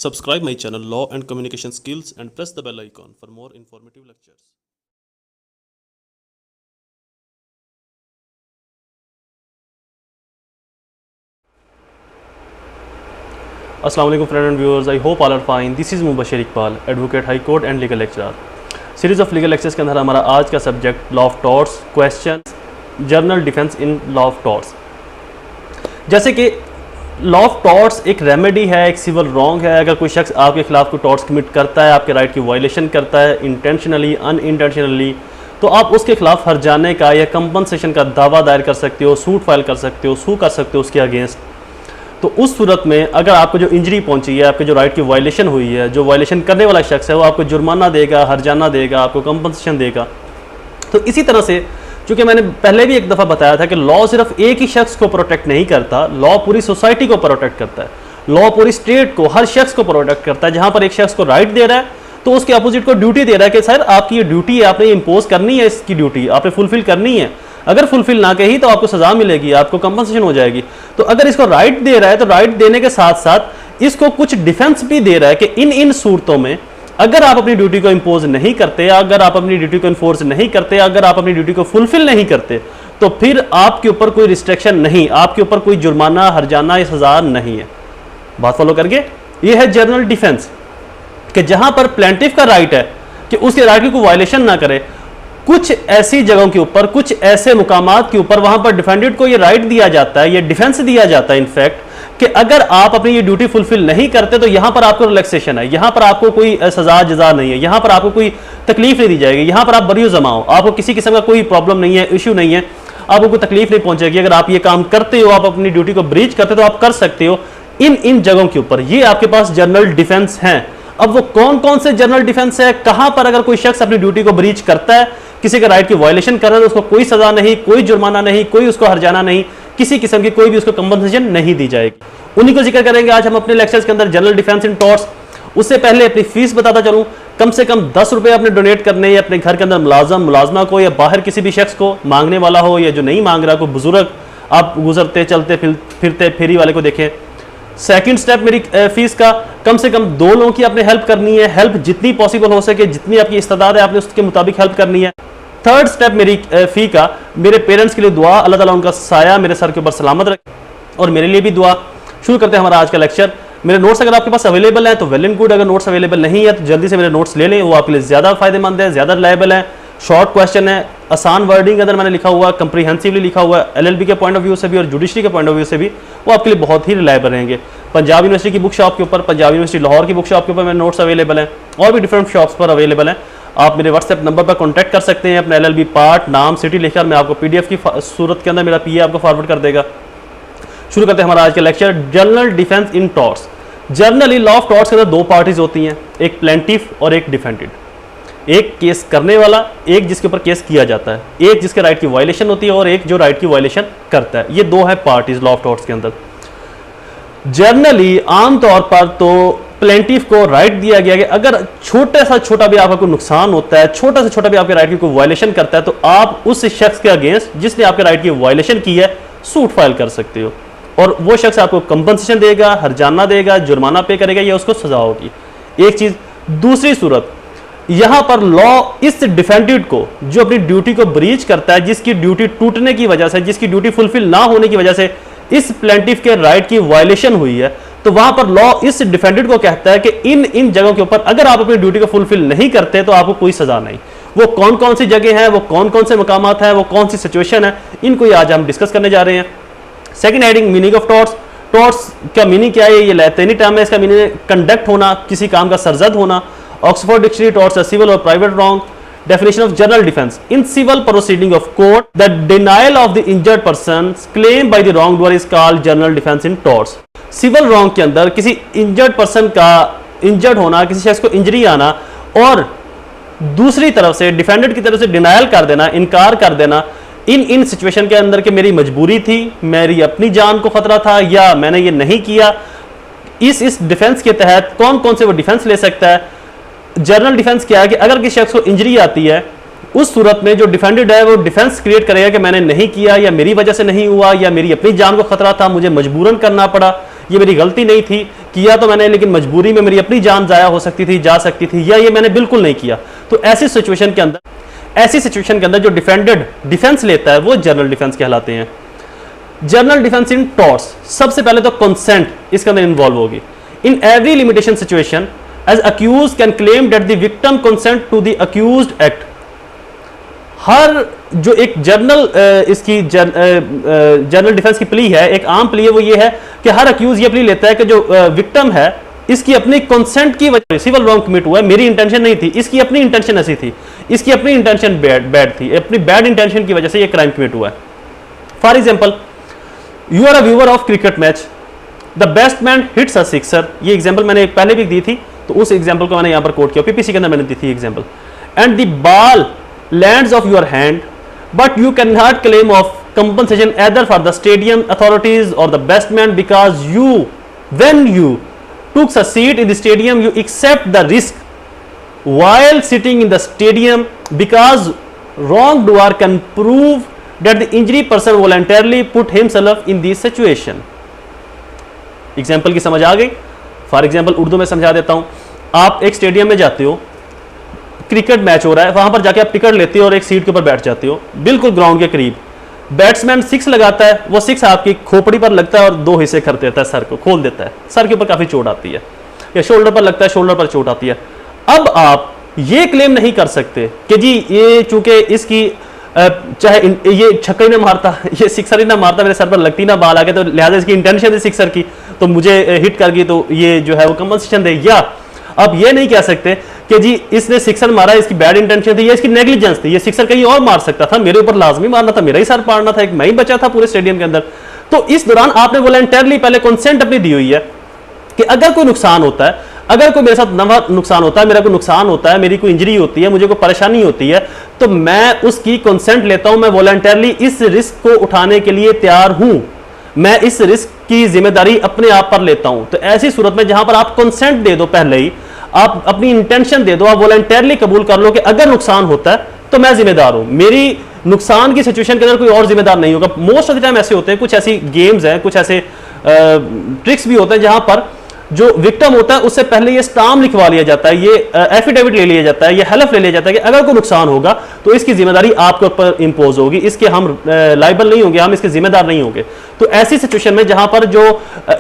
Subscribe my channel Law and Communication Skills and press the bell icon for more informative lectures. Assalamu alaikum friends and viewers. I hope all are fine. This is Mubashir Iqbal, Advocate High Court and Legal Lecturer. Series of legal lectures के अंदर हमारा आज का subject law of torts, question, journal defence in law of torts. जैसे कि law of torts एक remedy है, एक सिविल रॉन्ग है। अगर कोई शख्स आपके खिलाफ कोई टॉर्ट्स कमिट करता है, आपके राइट की वायलेशन करता है इंटेंशनली अनइंटेंशनली, तो आप उसके खिलाफ हर्जाने का या कंपनसेशन का दावा दायर कर सकते हो, सूट फाइल कर सकते हो, सू कर सकते हो उसके अगेंस्ट। तो उस सूरत में अगर आपको जो इंजरी पहुंची है, आपके जो राइट की वायलेशन हुई है, जो वायलेशन करने वाला शख्स है वो आपको जुर्माना देगा, हर्जाना देगा, आपको कंपनसेशन देगा। तो इसी तरह से चूँकि मैंने पहले भी एक दफ़ा बताया था कि लॉ सिर्फ एक ही शख्स को प्रोटेक्ट नहीं करता, लॉ पूरी सोसाइटी को प्रोटेक्ट करता है, लॉ पूरी स्टेट को, हर शख्स को प्रोटेक्ट करता है। जहाँ पर एक शख्स को राइट दे रहा है तो उसके अपोजिट को ड्यूटी दे रहा है कि सर आपकी ये ड्यूटी है, आपने इम्पोज करनी है, इसकी ड्यूटी आपने फुलफिल करनी है। अगर फुलफिल ना कही तो आपको सजा मिलेगी, आपको कंपनसेशन हो जाएगी। तो अगर इसको राइट दे रहा है तो राइट देने के साथ साथ इसको कुछ डिफेंस भी दे रहा है कि इन सूरतों में अगर आप अपनी ड्यूटी को इंपोज नहीं करते, अगर आप अपनी ड्यूटी को इन्फोर्स नहीं करते, अगर आप अपनी ड्यूटी को फुलफिल नहीं करते, तो फिर आपके ऊपर कोई रिस्ट्रिक्शन नहीं, आपके ऊपर कोई जुर्माना, हर्जाना या सजा नहीं है। बात फॉलो करके ये है जर्नल डिफेंस, कि जहां पर प्लेंटिफ का राइट है कि उसके राइट की कोई वायलेशन ना करे। कुछ ऐसी जगहों के ऊपर, कुछ ऐसे मुकामात के ऊपर वहां पर डिफेंडेंट को ये राइट दिया जाता है, ये डिफेंस दिया जाता है इनफैक्ट, कि अगर आप अपनी ये ड्यूटी फुलफिल नहीं करते तो यहां पर आपको रिलैक्सेशन है, यहां पर आपको कोई सजा जजा नहीं है, यहां पर आपको कोई तकलीफ नहीं दी जाएगी, यहां पर आप बरी जमा हो, आपको किसी किस्म का कोई प्रॉब्लम नहीं है, इश्यू नहीं है, आपको कोई तकलीफ नहीं पहुंचेगी। अगर आप ये काम करते हो, आप अपनी ड्यूटी को ब्रीच करते हो तो आप कर सकते हो इन जगहों के ऊपर। ये आपके पास जर्नल डिफेंस है। अब वो कौन कौन से जर्नल डिफेंस है, कहां पर अगर कोई शख्स अपनी ड्यूटी को ब्रीच करता है, किसी के राइट की वायलेशन कर रहा है, तो उसको कोई सजा नहीं, कोई जुर्माना नहीं, कोई उसको हर्जाना नहीं, किसी किस्म की कोई भी उसको कंपनसेशन नहीं दी जाएगी। उन्हीं को जिक्र करेंगे आज हम अपने लेक्चर्स के अंदर, जर्नल डिफेंस इन टॉर्ट्स। उससे पहले अपनी फीस बताता चलूं, कम से कम 10 रुपए आपने डोनेट करने, या अपने घर के अंदर मुलाजमा को या बाहर किसी भी शख्स को, मांगने वाला हो या जो नहीं मांग रहा, कोई बुजुर्ग आप गुजरते चलते फिरते फेरी वाले को देखें। सेकंड स्टेप मेरी फीस का, कम से कम 2 लोगों की आपने हेल्प करनी है, हेल्प जितनी पॉसिबल हो सके, जितनी आपकी इस्तेदाद है आपने उसके मुताबिक हेल्प करनी है। थर्ड स्टेप मेरी फी का, मेरे पेरेंट्स के लिए दुआ, अल्लाह ताला उनका साया मेरे सर के ऊपर सलामत रखे, और मेरे लिए भी दुआ। शुरू करते हैं हमारा आज का लेक्चर। मेरे नोट्स अगर आपके पास अवेलेबल हैं तो वेल एंड गुड, अगर नोट्स अवेलेबल नहीं है तो जल्दी से मेरे नोट्स ले लें, वो आपके लिए ज़्यादा फायदेमंद है, ज़्यादा रिलायबल है, शॉर्ट क्वेश्चन है, आसान वर्डिंग अंदर मैंने लिखा हुआ, कंप्रीहेंसिवली लिखा हुआ, LLB के पॉइंट ऑफ व्यू से भी और जुडिशरी के पॉइंट ऑफ व्यू से भी वो आपके लिए बहुत ही रिलायबल रहेंगे। पंजाब यूनिवर्सिटी की बुक शॉप के ऊपर, पंजाब यूनिवर्सिटी लाहौर की बुक शॉप के ऊपर मेरे नोट्स अवेलेबल हैं, और भी डिफरेंट शॉप्स पर अवेलेबल हैं। आप मेरे व्हाट्सएप नंबर पर कॉन्टैक्ट कर सकते हैं, अपना LLB पार्ट, नाम, सिटी लिखकर मैं आपको PDF की सूरत के अंदर मेरा PA आपको फॉरवर्ड कर देगा। शुरू करते हैं हमारा आज का lecture, journal defence in torts. Generally law of torts के अंदर 2 पार्टीज होती हैं, एक प्लेंटिफ और एक डिफेंडेड। एक केस करने वाला, एक जिसके ऊपर केस किया जाता है, एक जिसके राइट की वायलेशन होती है और एक जो राइट की वायलेशन करता है। ये 2 है पार्टीज लॉ ऑफ टॉर्ट्स के अंदर। जर्नली आमतौर पर तो प्लेंटिफ को राइट दिया गया कि अगर छोटा सा छोटा भी आपका कोई नुकसान होता है, छोटा से छोटा भी आपके राइट की कोई वायलेशन करता है, तो आप उस शख्स के अगेंस्ट जिसने आपके राइट की वायलेशन की है सूट फाइल कर सकते हो, और वो शख्स आपको कंपनसेशन देगा, हर्जाना देगा, जुर्माना पे करेगा या उसको सजा होगी। एक चीज। दूसरी सूरत, यहां पर लॉ इस डिफेंडेंट को जो अपनी ड्यूटी को ब्रीच करता है, जिसकी ड्यूटी टूटने की वजह से, जिसकी ड्यूटी फुलफिल ना होने की वजह से इस प्लेंटिफ के राइट की वायलेशन हुई है, तो वहां पर लॉ इस डिफेंडेंट को कहता है कि इन जगहों के ऊपर अगर आप अपनी ड्यूटी को फुलफिल नहीं करते तो आपको कोई सजा नहीं। वो कौन कौन सी जगह है, वो कौन कौन से मकामात है, वो कौन सी सिचुएशन है, इनको आज हम डिस्कस करने जा रहे हैं। Second heading, meaning of torts. Torts का मीनिंग क्या है, ये लैतिनी टर्म है, इसका मीनिंग कंडक्ट होना, किसी काम का सरजद होना। ऑक्सफोर्ड डिक्शनरी, टॉर्ट्स सिविल और private wrong. Definition of general defense: in civil proceeding of court, the denial of the injured person's claim by the wrongdoer is called general defense in torts. Civil wrong के अंदर किसी injured person का injured होना, किसी शख्स को injury आना, और दूसरी तरफ से डिफेंडेंट की तरफ से डिनायल कर देना, इनकार कर देना इन सिचुएशन के अंदर कि मेरी मजबूरी थी, मेरी अपनी जान को खतरा था, या मैंने ये नहीं किया। इस डिफेंस के तहत कौन कौन से वो डिफेंस ले सकता है। जर्नल डिफेंस क्या है कि अगर किसी शख्स को इंजरी आती है, उस सूरत में जो डिफेंडेड है वो डिफेंस क्रिएट करेगा कि मैंने नहीं किया, या मेरी वजह से नहीं हुआ, या मेरी अपनी जान को खतरा था, मुझे मजबूरन करना पड़ा, ये मेरी गलती नहीं थी, किया तो मैंने लेकिन मजबूरी में, मेरी अपनी जान जाया हो सकती थी, जा सकती थी, या ये मैंने बिल्कुल नहीं किया। तो ऐसी सिचुएशन के अंदर जो डिफेंडेड डिफेंस लेता है वो जनरल डिफेंस कहलाते हैं। जनरल डिफेंस इन टॉर्ट्स, सबसे पहले तो कंसेंट इसके अंदर इन्वॉल्व होगी। In every limitation situation as accuse can claim that the victim consent to the accused act. हर जो एक इसकी जनरल डिफेंस की प्ली है, एक आम प्ली है, वो ये है कि हर अक्यूज ये प्ली लेता है कि जो विक्टिम है इसकी अपनी कंसेंट की वजह से सिविल रॉन्ग कमिट हुआ है, मेरी इंटेंशन नहीं थी, इसकी अपनी इंटेंशन ऐसी थी, इसकी अपनी इंटेंशन बैड थी, अपनी बैड इंटेंशन की वजह से ये क्राइम कमिट हुआ है। For example, you are a viewer of cricket match, the batsman hits a sixer. ये एग्जाम्पल मैंने पहले भी दी थी, तो उस एग्जाम्पल को मैंने यहां पर कोट किया, पीपीसी के अंदर मैंने दी थी example. And the ball lands of your hand, but you cannot claim of compensation either for the stadium authorities or the batsman because when you took a seat in the stadium, you accept the risk while sitting in the stadium because wrongdoer can prove that the injured person voluntarily put himself in this situation. Example की समझ आ गई? For example Urdu में समझा देता हूं। आप एक stadium में जाते हो, क्रिकेट मैच हो रहा है, वहां पर जाके आप टिकट लेते हो और एक सीट के ऊपर बैठ जाते हो, बिल्कुल ग्राउंड के करीब। बैट्समैन सिक्स लगाता है, वो सिक्स आपकी खोपड़ी पर लगता है और दो हिस्से कर देता है, सर को खोल देता है, सर के ऊपर काफी चोट आती है, या शोल्डर पर लगता है, शोल्डर पर चोट आती है। अब आप ये क्लेम नहीं कर सकते कि जी ये चूंकि इसकी चाहे ये छक्का ही ना मारता, ये सिक्सर ही ना मारता, मेरे सर पर लगती ना बाल आके, तो लिहाजा इसकी इंटेंशन थी सिक्सर की, तो मुझे हिट कर गई, तो ये जो है वो कंपनसेशन दे। या आप ये नहीं कह सकते कि जी इसने सिक्सर मारा, इसकी बैड इंटेंशन थी या इसकी नेग्लिजेंस थी, ये सिक्सर कहीं और मार सकता था, मेरे ऊपर लाजमी मारना था, मेरा ही सर पाड़ना था, एक मैं ही बचा था पूरे स्टेडियम के अंदर। तो इस दौरान आपने वॉलंटरली पहले कंसेंट अपनी दी हुई है कि अगर कोई नुकसान होता है, अगर कोई मेरे साथ नवा नुकसान होता है, मेरा कोई नुकसान होता है, मेरी कोई इंजरी होती है, मुझे कोई परेशानी होती है, तो मैं उसकी कंसेंट लेता हूं, मैं वॉलंटरली इस रिस्क को उठाने के लिए तैयार हूं, मैं इस रिस्क की जिम्मेदारी अपने आप पर लेता हूं। तो ऐसी सूरत में जहां पर आप कंसेंट दे दो, पहले ही आप अपनी इंटेंशन दे दो, आप वॉलंटरली कबूल कर लो कि अगर नुकसान होता है तो मैं जिम्मेदार हूं, मेरी नुकसान की सिचुएशन के अंदर कोई और जिम्मेदार नहीं होगा। मोस्ट ऑफ द टाइम ऐसे होते हैं, कुछ ऐसी गेम्स हैं, कुछ ऐसे ट्रिक्स भी होते हैं जहां पर जो विक्टिम होता है उससे पहले ये स्टाम्प लिखवा लिया जाता है, ये एफिडेविट ले लिया जाता है, ये हलफ ले लिया जाता है कि अगर कोई नुकसान होगा तो इसकी जिम्मेदारी आपके ऊपर इंपोज होगी, इसके हम लाइबल नहीं होंगे, हम इसके जिम्मेदार नहीं होंगे। तो ऐसी सिचुएशन में जहां पर जो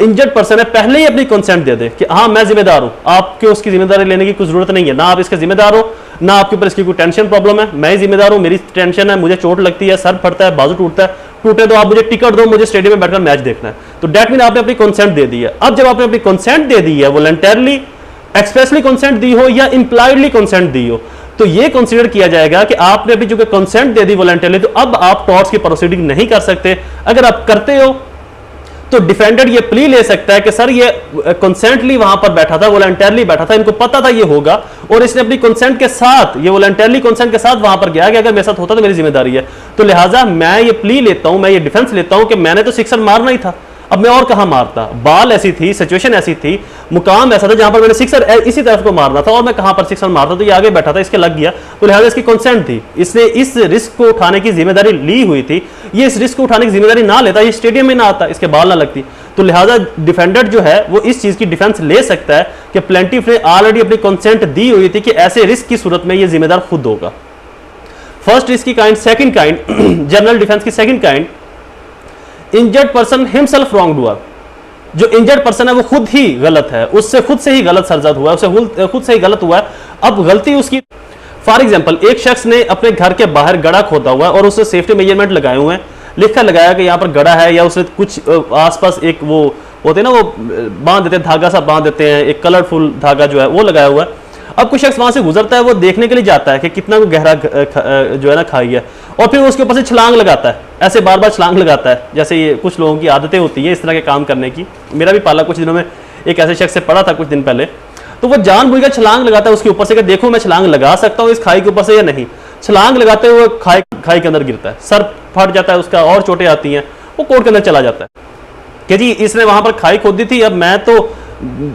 इंजर्ड पर्सन है पहले ही अपनी कंसेंट दे दे कि हाँ मैं जिम्मेदार हूं, आपके उसकी जिम्मेदारी लेने की कोई जरूरत नहीं है, ना आप इसके जिम्मेदार हो, ना आपके ऊपर इसकी कोई टेंशन प्रॉब्लम है, मैं ही जिम्मेदार हूं, मेरी टेंशन है, मुझे चोट लगती है, सर फटता है, बाजू टूटता है, टूटे तो आप मुझे टिकट दो, मुझे स्टेडियम में बैठकर मैच देखना है। तो डेट मीन आपने अपनी कंसेंट दे दी है। अब जब आपने अपनी कंसेंट दे दी है, वॉलंटरली एक्सप्रेसली कंसेंट दी हो या इंप्लाइडली कंसेंट दी हो, तो ये कंसीडर किया जाएगा कि आपने अभी जो कंसेंट दे दी वॉलंटरली, तो अब आप टॉर्ट्स की प्रोसीडिंग नहीं कर सकते। अगर आप करते हो तो डिफेंडेड ये प्ली ले सकता है कि सर ये कंसेंटली वहां पर बैठा था, वॉलंटरली बैठा था, इनको पता था ये होगा और इसने अपनी कंसेंट के साथ, ये वॉलंटरली कंसेंट के साथ वहां पर गया कि अगर मेरे साथ होता तो मेरी जिम्मेदारी है, तो लिहाजा मैं ये प्ली लेता हूं, मैं ये डिफेंस लेता हूं कि मैंने तो सिक्सर मारना ही था, अब मैं और कहां मारता, बाल ऐसी थी, सिचुएशन ऐसी थी, मुकाम ऐसा था जहां पर मैंने सिक्सर इसी तरफ को मारना था और मैं कहां पर सिक्सर मारता, तो ये आगे बैठा था, इसके लग गया, तो लिहाजा इसकी कंसेंट थी, इसने इस रिस्क को उठाने की जिम्मेदारी ली हुई थी, ये इस रिस्क को उठाने की जिम्मेदारी ना लेता, ये स्टेडियम में ना आता, इसके बाल ना लगती, तो लिहाजा डिफेंडेंट जो है वो इस चीज की डिफेंस ले सकता है कि प्लेंटिफ ने ऑलरेडी अपनी कंसेंट दी हुई थी कि ऐसे रिस्क की सूरत में ये जिम्मेदार खुद होगा। फर्स्ट रिस्क की kind. Second kind, general defence की second kind, injured person himself wrong doer. जो इंजर्ड पर्सन है वो खुद ही गलत है, उससे खुद से ही गलत सरजद हुआ है, उससे खुद से ही गलत हुआ है, अब गलती उसकी। फॉर एग्जाम्पल, एक शख्स ने अपने घर के बाहर गड़ा खोदा हुआ है और उससे सेफ्टी मेजरमेंट लगाए हुए हैं, लिखकर लगाया कि यहाँ पर गड़ा है, या उसने कुछ आसपास एक वो होते हैं ना, वो बांध देते हैं, धागा सा बांध देते हैं, एक कलरफुल धागा जो है वो लगाया हुआ है। अब कुछ शख्स वहां से गुजरता है, वो देखने के लिए जाता है कि कितना गहरा जो है ना खाई है, और फिर उसके ऊपर से छलांग लगाता है, ऐसे बार बार छलांग लगाता है, जैसे ये कुछ लोगों की आदतें होती है इस तरह के काम करने की। मेरा भी पाला कुछ दिनों में एक ऐसे शख्स से पढ़ा था कुछ दिन पहले, तो वो जानबूझकर छलांग लगाता है उसके ऊपर से कि देखो मैं छलांग लगा सकता हूँ इस खाई के ऊपर से या नहीं। छलांग लगाते हुए खाई के अंदर गिरता है, सर फट जाता है उसका और चोटें आती हैं, वो कोर्ट के अंदर चला जाता है कि जी इसने वहां पर खाई खोदी थी, अब मैं तो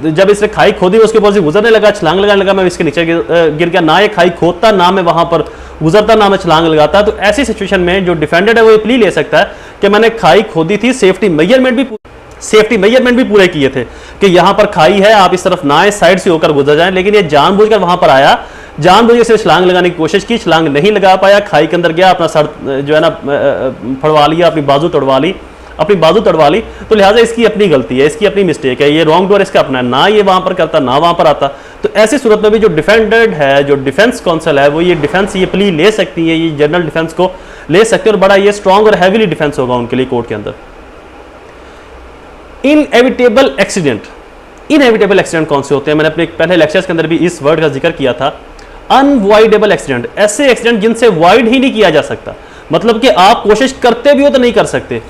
जब इसने खाई खोदी उसके ऊपर से गुजरने लगा, छलांग लगाने लगा, मैं इसके नीचे गिर गया, ना ये खाई खोदता, ना मैं वहां पर गुजरता, ना मैं छलांग लगाता। तो ऐसी सिचुएशन में जो डिफेंडेड है वो ये प्ली ले सकता है कि मैंने खाई खोदी थी, सेफ्टी मेजरमेंट भी सेफ्टी मेजरमेंट भी पूरे किए थे कि यहां पर खाई है, आप इस तरफ ना आए, साइड से होकर गुजर जाएं, लेकिन ये जानबूझकर वहां पर आया, जानबूझकर सिर्फ छलांग लगाने की कोशिश की, छलांग नहीं लगा पाया, खाई के अंदर गया, अपना सर जो है ना फड़वा लिया, अपनी बाजू तोड़वा ली, तो लिहाजा इसकी अपनी गलती है, इसकी अपनी मिस्टेक है, ये रॉन्ग डोर इसका अपना है, ना ये वहां पर करता ना वहां पर आता। तो ऐसी सूरत में भी जो डिफेंडेड है, जो डिफेंस काउंसिल है, वो ये डिफेंस ये प्ली ले सकती है, ये जनरल डिफेंस को ले सकते हैं और बड़ा ये स्ट्रॉन्ग और हैवीली डिफेंस होगा उनके लिए कोर्ट के अंदर। इनएविटेबल एक्सीडेंट कौन से होते हैं? मैंने अपने पहले लेक्चर्स के अंदर भी इस वर्ड का जिक्र किया था। अनवॉइडेबल एक्सीडेंट, ऐसे एक्सीडेंट जिनसे वॉइड ही नहीं किया जा सकता, मतलब कि आप कोशिश करते भी हो तो नहीं कर सकते,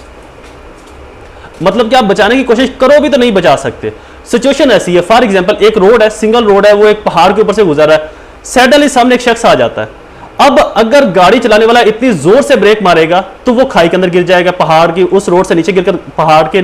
मतलब कि आप बचाने की कोशिश करो भी तो नहीं बचा सकते। सिचुएशन ऐसी है, फॉर एग्जांपल एक रोड है, सिंगल रोड है, वो एक पहाड़ के ऊपर से गुजर रहा है, सडनली सामने एक शख्स आ जाता है। अब अगर गाड़ी चलाने वाला इतनी जोर से ब्रेक मारेगा तो वो खाई के अंदर गिर जाएगा, पहाड़ की उस रोड से नीचे गिरकर पहाड़ के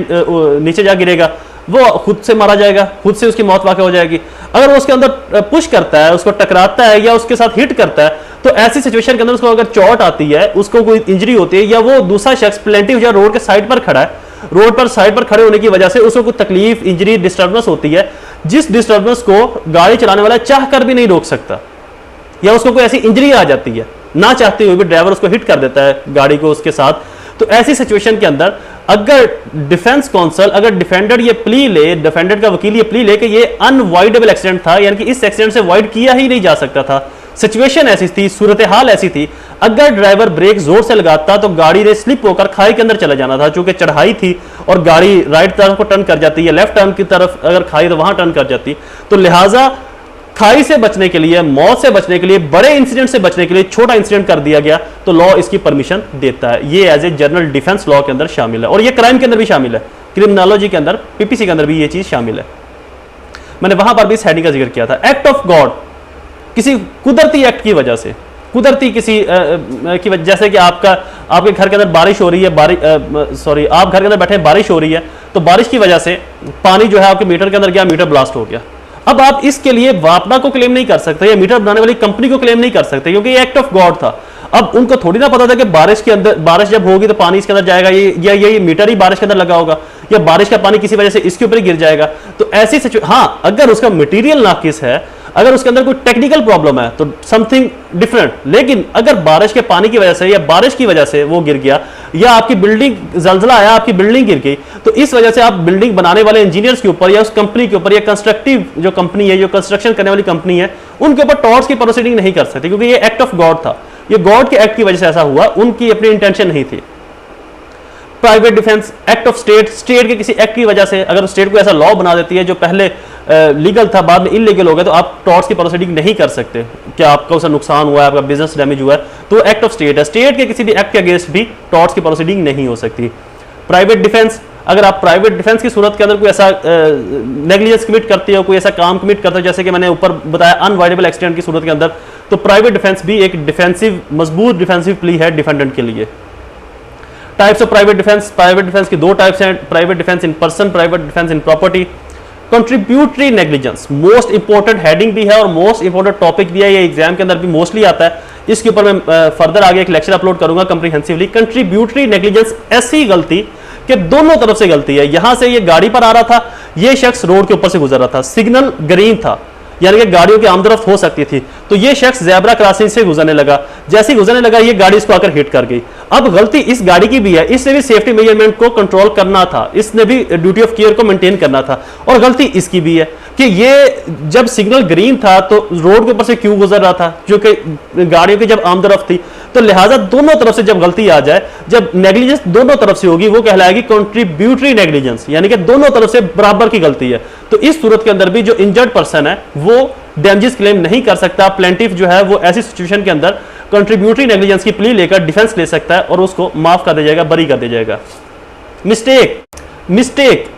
नीचे जा गिरेगा, वो खुद से मारा जाएगा, खुद से उसकी मौत वाक़ हो जाएगी। अगर वो उसके अंदर पुश करता है, उसको टकराता है या उसके साथ हिट करता है, तो ऐसी सिचुएशन के अंदर उसको अगर चोट आती है, उसको कोई इंजरी होती है, या वो दूसरा शख्स प्लेंटिव जो रोड के साइड पर खड़ा है, रोड पर साइड पर खड़े होने की वजह से उसको कोई तकलीफ, इंजरी, डिस्टर्बेंस होती है, जिस डिस्टर्बेंस को गाड़ी चलाने वाला चाह कर भी नहीं रोक सकता, या उसको कोई ऐसी इंजरी आ जाती है, ना चाहते हुए भी ड्राइवर उसको हिट कर देता है गाड़ी को उसके साथ, तो ऐसी सिचुएशन के अंदर अगर डिफेंस काउंसिल, अगर डिफेंडर ये प्ली ले, डिफेंडर का वकील ये प्ली ले कि ये अनवॉइडेबल एक्सीडेंट था, यानी कि इस एक्सीडेंट से वॉइड किया ही नहीं जा सकता था, सिचुएशन ऐसी थी, सूरत हाल ऐसी थी, अगर ड्राइवर ब्रेक जोर से लगाता तो गाड़ी ने स्लिप होकर खाई के अंदर चला जाना था, चूंकि चढ़ाई थी और गाड़ी राइट तरफ को टर्न कर जाती है, लेफ्ट टर्न की तरफ अगर खाई तो वहां टर्न कर जाती, तो लिहाजा खाई से बचने के लिए, मौत से बचने के लिए, बड़े इंसिडेंट से बचने के लिए छोटा इंसिडेंट कर दिया गया, तो लॉ इसकी परमिशन देता है। ये as a general defence law के अंदर शामिल है, और ये क्राइम के अंदर भी शामिल है, क्रिमिनोलॉजी के अंदर, पीपीसी के अंदर भी ये चीज शामिल है। मैंने वहां पर भी इस हेडिंग का जिक्र किया था। एक्ट ऑफ गॉड, किसी कुदरती एक्ट की वजह से, कुदरती किसी की वजह, जैसे कि आपके घर के अंदर बारिश हो रही है, आप घर के अंदर बैठे बारिश हो रही है, तो बारिश की वजह से पानी जो है आपके मीटर के अंदर गया, मीटर ब्लास्ट हो गया। अब आप इसके लिए वापडा को क्लेम नहीं कर सकते या मीटर बनाने वाली कंपनी को क्लेम नहीं कर सकते, क्योंकि ये एक्ट ऑफ गॉड था। अब उनको थोड़ी ना पता था कि बारिश के अंदर, बारिश जब होगी तो पानी इसके अंदर जाएगा, ये मीटर ही बारिश के अंदर लगा होगा, या बारिश का पानी किसी वजह से इसके ऊपर ही गिर जाएगा। तो ऐसी सिचुएशन, हाँ अगर उसका मटेरियल नाकिस है, अगर उसके अंदर कोई टेक्निकल प्रॉब्लम है तो समथिंग डिफरेंट, लेकिन अगर बारिश के पानी की वजह से या बारिश की वजह से वो गिर गया, या आपकी बिल्डिंग, जलजला आया, आपकी बिल्डिंग गिर गई, तो इस वजह से आप बिल्डिंग बनाने वाले इंजीनियर्स के ऊपर या उस कंपनी के ऊपर, या कंस्ट्रक्टिव जो कंपनी है, जो कंस्ट्रक्शन करने वाली कंपनी है, उनके ऊपर टॉर्ट्स की प्रोसीडिंग नहीं कर सकते, क्योंकि ये एक्ट ऑफ गॉड था, ये गॉड के एक्ट की वजह से ऐसा हुआ, उनकी अपनी इंटेंशन नहीं थी। Private defence, act of state, state के किसी एक्ट की वजह से अगर स्टेट को ऐसा लॉ बना देती है जो पहले लीगल था बाद में इलीगल हो गया, तो आप टॉर्ट्स की प्रोसीडिंग नहीं कर सकते, क्या आपका उसका नुकसान हुआ है, आपका बिजनेस डैमेज हुआ है, तो एक्ट ऑफ स्टेट है। स्टेट के किसी भी एक्ट के अगेंस्ट भी टॉर्ट्स की प्रोसीडिंग नहीं हो सकती। प्राइवेट डिफेंस, अगर आप प्राइवेट डिफेंस की सूरत के अंदर कोई ऐसा नेग्लिजेंस कमिट करते हो, कोई ऐसा काम कमिट करते हो, जैसे कि मैंने ऊपर बताया अनवॉइडेबल एक्सीडेंट की सूरत के अंदर, तो प्राइवेट डिफेंस भी एक डिफेंसिव, मजबूत डिफेंसिव प्ली है डिफेंडेंट के लिए। टाइप्स ऑफ प्राइवेट डिफेंस की दो टाइप्स हैं, private defence in person, private defence in property. Contributory negligence most important heading भी है और मोस्ट इंपॉर्टेंट टॉपिक भी है, ये एग्जाम के अंदर भी मोस्टली आता है, इसके ऊपर मैं फर्दर आगे एक लेक्चर अपलोड करूंगा कंप्रीहेंसिवली। कंट्रीब्यूटरी नेग्लिजेंस, ऐसी गलती कि दोनों तरफ से गलती है, यहां से ये गाड़ी पर आ रहा था, ये शख्स रोड के ऊपर से गुजर रहा था, सिग्नल ग्रीन था, यानी कि गाड़ियों की आमदरफ्त हो सकती थी, तो ये शख्स ज़ेब्रा क्रॉसिंग से गुजरने लगा, जैसे ही गुजरने लगा ये गाड़ी इसको आकर हिट कर गई। अब गलती इस गाड़ी की भी है, इसने भी सेफ्टी मेजरमेंट को कंट्रोल करना था, इसने भी ड्यूटी ऑफ केयर को मेंटेन करना था, और गलती इसकी भी है कि ये जब सिग्नल ग्रीन था तो रोड के ऊपर से क्यों गुजर रहा था, क्योंकि गाड़ियों की जब आमदरफ्त थी, तो लिहाजा दोनों तरफ से जब गलती आ जाए, जब नेग्लिजेंस दोनों तरफ से होगी, वो कहलाएगी कंट्रीब्यूटरी नेग्लिजेंस, यानी कि दोनों तरफ से बराबर की गलती है। तो इस सूरत के अंदर भी जो इंजर्ड पर्सन है वो डैमेजेस क्लेम नहीं कर सकता, प्लेंटिफ जो है वो ऐसी सिचुएशन के अंदर कंट्रीब्यूटरी नेग्लिजेंस की प्ली लेकर डिफेंस ले सकता है और उसको माफ कर दिया जाएगा, बरी कर दिया जाएगा। मिस्टेक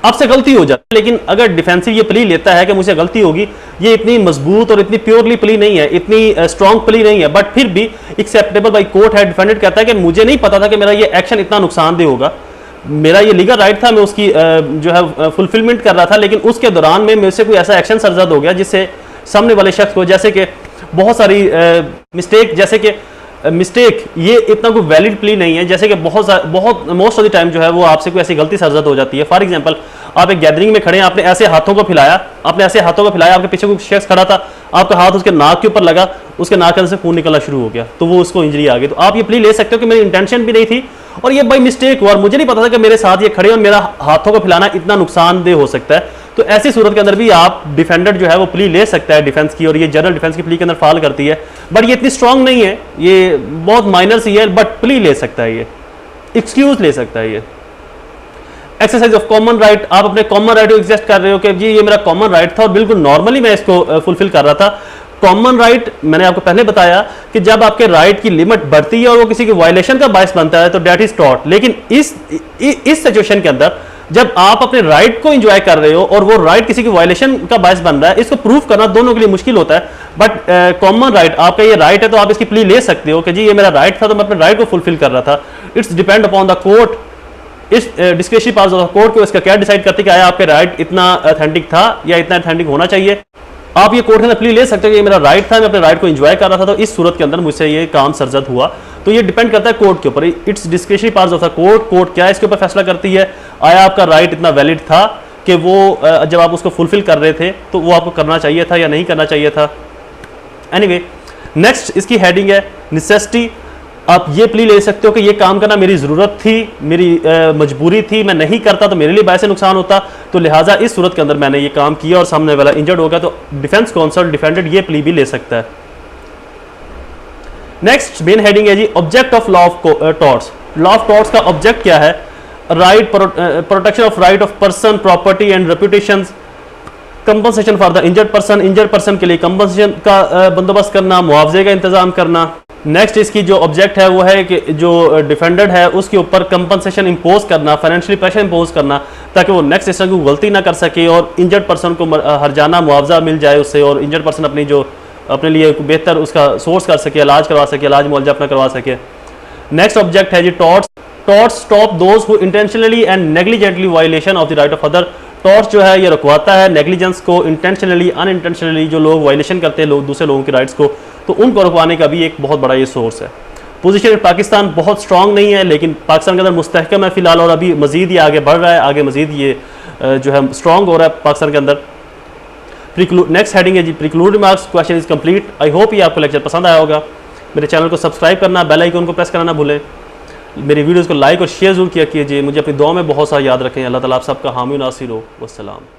आपसे गलती हो जाए, लेकिन अगर डिफेंसिव ये प्ली लेता है कि मुझसे गलती होगी, ये इतनी मजबूत और इतनी प्योरली प्ली नहीं है, इतनी स्ट्रॉन्ग प्ली नहीं है, बट फिर भी एक्सेप्टेबल बाई कोर्ट है। डिफेंडेंट कहता है कि मुझे नहीं पता था कि मेरा ये एक्शन इतना नुकसानदेह होगा, मेरा ये लीगल राइट था, मैं उसकी जो है फुलफिलमेंट कर रहा था, लेकिन उसके दौरान में मेरे से कोई ऐसा एक्शन सरजद हो गया जिससे सामने वाले शख्स को, जैसे कि बहुत सारी मिस्टेक, जैसे कि मिस्टेक ये इतना कोई वैलिड प्ली नहीं है। जैसे कि बहुत मोस्ट ऑफ द टाइम जो है वो आपसे कोई ऐसी गलती सरजद हो जाती है। फॉर एग्जांपल आप एक गैदरिंग में खड़े हैं, आपने ऐसे हाथों को फैलाया, आपके पीछे कोई शख्स खड़ा था, आपका हाथ उसके नाक के ऊपर लगा, उसके नाक के अंदर से खून निकलना शुरू हो गया, तो वो उसको इंजरी आ गई। तो आप ये प्ली ले सकते हो कि मेरी इंटेंशन भी नहीं थी और ये बाई मिस्टेक हुआ और मुझे नहीं पता था कि मेरे साथ ये खड़े और मेरा हाथों को फैलाना इतना नुकसानदेह हो सकता है। तो ऐसी सूरत के अंदर भी आप डिफेंडर जो है वो प्ली ले सकता है डिफेंस की, और ये जनरल डिफेंस की प्ली के अंदर फॉल करती है, बट ये इतनी स्ट्रांग नहीं है, ये बहुत माइनर सी है, बट प्ली ले सकता है, ये एक्सक्यूज ले सकता है। ये एक्सरसाइज ऑफ कॉमन राइट, आप अपने कॉमन राइट को एग्जिस्ट कर रहे हो कि जी ये मेरा कॉमन राइट था और बिल्कुल नॉर्मली मैं इसको फुलफिल कर रहा था। कॉमन राइट मैंने आपको पहले बताया कि जब आपके राइट की लिमिट बढ़ती है और वो किसी की वायलेशन का बायस बनता है तो डेट इज टॉट। लेकिन इस सिचुएशन के अंदर जब आप अपने राइट को एंजॉय कर रहे हो और वो राइट किसी की वायलेशन का बायस बन रहा है, इसको प्रूव करना दोनों के लिए मुश्किल होता है। बट कॉमन राइट, आपका ये राइट है तो आप इसकी प्ली ले सकते हो कि जी ये मेरा राइट था तो मैं अपने राइट को फुलफिल कर रहा था। It's depend upon the court, इस discretionary powers of the court को इसका क्या डिसाइड करती है कि आया आपके राइट इतना ऑथेंटिक था या इतना ऑथेंटिक होना चाहिए। आप ये कोर्ट के अंदर प्ली ले सकते हो कि ये मेरा राइट था, मैं अपने राइट को एंजॉय कर रहा था, तो इस सूरत के अंदर मुझसे ये काम सरजद हुआ। तो ये डिपेंड करता है कोर्ट के ऊपर, it's discretionary powers of the court क्या है इसके ऊपर फैसला करती है, आया आपका राइट इतना वैलिड था कि वो जब आप उसको फुलफिल कर रहे थे तो वो आपको करना चाहिए था या नहीं करना चाहिए था। एनीवे, नेक्स्ट इसकी हेडिंग है नेसेसिटी। आप ये प्ली ले सकते हो कि ये काम करना मेरी ज़रूरत थी, मेरी मजबूरी थी, मैं नहीं करता तो मेरे लिए बायसे नुकसान होता, तो लिहाजा इस सूरत के अंदर मैंने ये काम किया और सामने वाला इंजर्ड हो गया, तो डिफेंस काउंसिल डिफेंडेड ये प्ली भी ले सकता है। नेक्स्ट मेन हेडिंग है जी object of law of torts. Law of torts का ऑब्जेक्ट क्या है? Right, protection of right of person, property and reputation, compensation for the injured person के लिए कंपनसेशन का बंदोबस्त करना, मुआवजे का इंतजाम करना। नेक्स्ट इसकी जो ऑब्जेक्ट है वो है कि जो डिफेंडेड है उसके ऊपर कंपनसेशन इंपोज करना, फाइनेंशियली प्रेशर इंपोज करना, ताकि वो नेक्स्ट इस तरह की गलती ना कर सके और इंजर्ड पर्सन को हर्जाना मुआवजा मिल जाए उससे, और इंजर्ड पर्सन अपने लिए बेहतर उसका सोर्स कर सके, इलाज करवा सके, इलाज मुआवजा अपना करवा सके। नेक्स्ट ऑब्जेक्ट है जी torts stop those who intentionally and negligently violation of the right of other. Torts जो है ये रुकवाता है नेग्लिजेंस को, इंटेंशनली अनइंटेंशनली जो लोग वायलेशन करते हैं दूसरे लोगों के राइट्स को, तो उनको रुकवाने का भी एक बहुत बड़ा ये सोर्स है। पोजीशन इन पाकिस्तान बहुत स्ट्रांग नहीं है, लेकिन पाकिस्तान के अंदर मुस्तहकम है फिलहाल, और अभी मजीद ये आगे बढ़ रहा है, आगे मजीद ये जो है स्ट्रांग हो रहा है पाकिस्तान के अंदर। नेक्स्ट हेडिंग है जी preclude remarks, question is complete. I hope ये आपको लेक्चर पसंद आया होगा। मेरे चैनल को सब्सक्राइब करना, बेल आइकन को प्रेस करना ना भूलें। मेरी वीडियोज़ को लाइक और शेयर जरूर किया कीजिए। मुझे अपनी दुआ में बहुत सारा याद रखें। अल्लाह ताला आप सबका हामी नासिर हो। वस्सलाम।